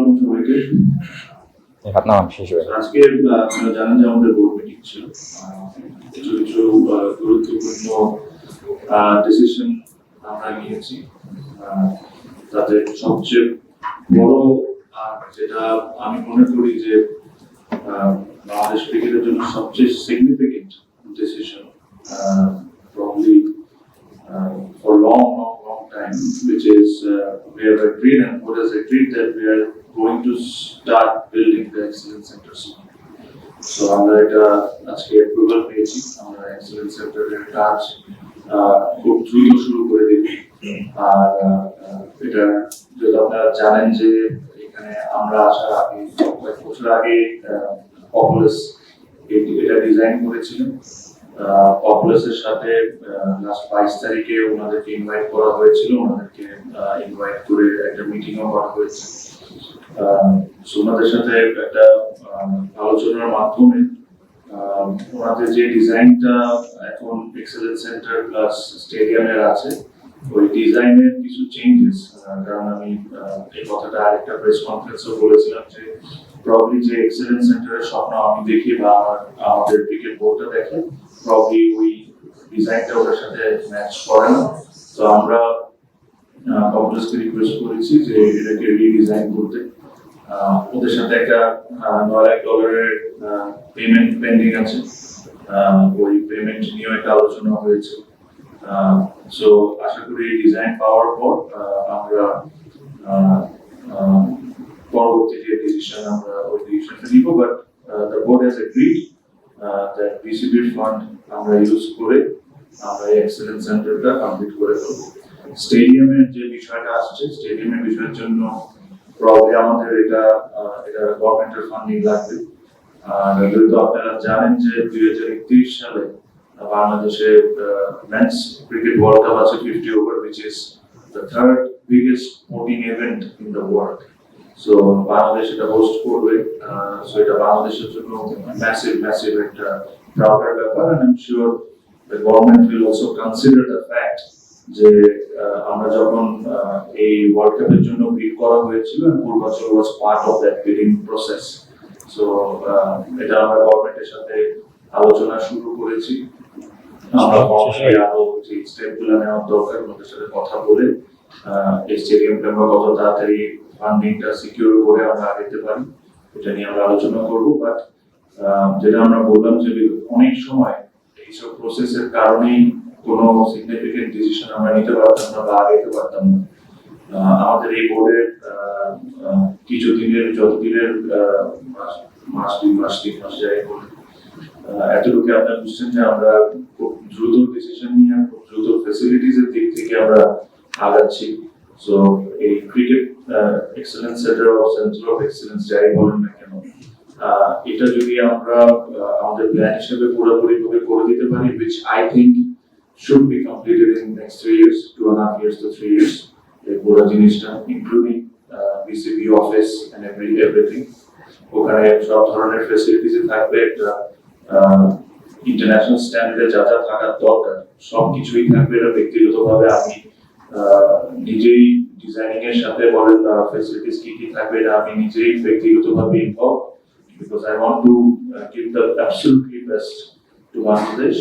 আলাইকুম সবাইকে। আজকে আপনারা জানেন যে আমাদের বোর্ড মিটিং ছিল। কিছু কিছু গুরুত্বপূর্ণ ডিসিশন আমরা নিয়েছি। তাতে সবচেয়ে বড় যেটা আমি মনে করি যে বাংলাদেশ ক্রিকেটের জন্য সবচেয়ে significant decision probably for long time, which is we have agreed and board has agreed that we are going to start building the excellence centers. So আমরা এটা আজকে অ্যাপ্রুভাল পেয়েছি, আমরা এক্সেলেন্স সেন্টারের কাজ খুব দ্রুত শুরু করে দেব। আর এটা যদি আপনারা জানেন যে এখানে আমরা আসার আগে কয়েক বছর আগে পপুলাস এটা ডিজাইন করেছিলেন। পপুলাসের সাথে লাস্ট 22 তারিখে ওনাদেরকে ইনভাইট করা হয়েছিল, ওনাদেরকে ইনভাইট করে একটা মিটিংও করা হয়েছে। ওনাদের সাথে একটা আলোচনার মাধ্যমে ওনাদের যে ডিজাইনটা এখন এক্সেলেন্স সেন্টার প্লাস স্টেডিয়ামের আছে, ওই ডিজাইনের কিছু চেঞ্জেস, কারণ আমি এই কথাটা আরেকটা প্রেস কনফারেন্সেও বলেছিলাম যে প্রবলি যে এক্সেলেন্স সেন্টারের স্বপ্ন আমি দেখি বা আমাদের ক্রিকেট বোর্ডটা দেখে, প্রবলি ওই ডিজাইনটা ওটার সাথে ম্যাচ করে না। তো আমরা কমপ্লেক্সকে রিকোয়েস্ট করেছি যে এটাকে রিডিজাইন করতে। ওদের সাথে একটা $9 লাখ পেমেন্ট পেন্ডিং আছে, ওই পেমেন্ট নিয়ে একটা আলোচনা হয়েছে। সো আশা করি ডিজাইন পাওয়ার পর আমরা পরবর্তী যে ডিসিশন আমরা ওই ডিসিশনটা নিব। But the board has agreed that বিসিবির ফান্ড আমরা ইউজ করে আমরা এক্সেলেন্স সেন্টারটা কমপ্লিট করে ফেলবো। স্টেডিয়ামের যে বিষয়টা আসছে, স্টেডিয়ামের বিষয়ের জন্য প্রবলি আমাদের এটা গভর্নমেন্টের ফান্ডিং লাগবে। আর যেহেতু আপনারা জানেন যে 2031 সালে বাংলাদেশে মেন্স ক্রিকেট ওয়ার্ল্ড কাপ আছে 50 over, which is the third biggest sporting event in the world. So Bangladesh এটা হোস্ট করবে। সো এটা বাংলাদেশের জন্য massive একটা প্রাউডের ব্যাপার, and I'm sure the government will also consider the fact যে আমরা যখন এই ওয়ার্ল্ড কাপের জন্য বিড করা হয়েছিল, Purbachal was part of that bidding process. So এটা আমরা গভর্নমেন্টের সাথে আলোচনা শুরু করেছি। আমরা আরো যে স্টেপগুলো নেওয়ার দরকার ওদের সাথে কথা বলে এই স্টেডিয়ামটা আমরা কত তাড়াতাড়ি ফান্ডিংটা সিকিউর করে আমরা আগাতে পারি, এটা নিয়ে আমরা আলোচনা করব। বাট যেটা আমরা বললাম যে অনেক সময় এইসব প্রসেসের কারণেই কোনো সিগনিফিকেন্ট ডিসিশন আমরা নিতে পারতাম না বা আগাইতে পারতাম না। আমাদের এই বোর্ডের যতদিনের মাস 2 মাস 3 মাস যাই বলে এতটুকু আপনারা বুঝছেন যে আমরা খুব দ্রুত ডিসিশন নিয়ে খুব দ্রুত ফ্যাসিলিটিস এর দিক থেকে আমরা আগাচ্ছি। সো এই cricket excellence centre of centre of excellence যাই বলেন না কেন, এটা যদি আমরা আমাদের প্ল্যান হিসেবে পুরোপুরিভাবে করে দিতে পারি, which I think should be completed in next 3 years, 2.5 years to 3 years, এই পুরো জিনিসটা including BCB office and everything, ওখানে সব ধরনের ফ্যাসিলিটিস থাকবে, একটা ইন্টারন্যাশনাল স্ট্যান্ডার্ডে যা যা থাকার দরকার সবকিছুই থাকবে। এটা ব্যক্তিগতভাবে আমি নিজেই ডিজাইনিং এর সাথে বলেন ফ্যাসিলিটিস কি থাকবে এটা আমি নিজেই ব্যক্তিগতভাবে involve, because I want to give the absolutely best to Bangladesh.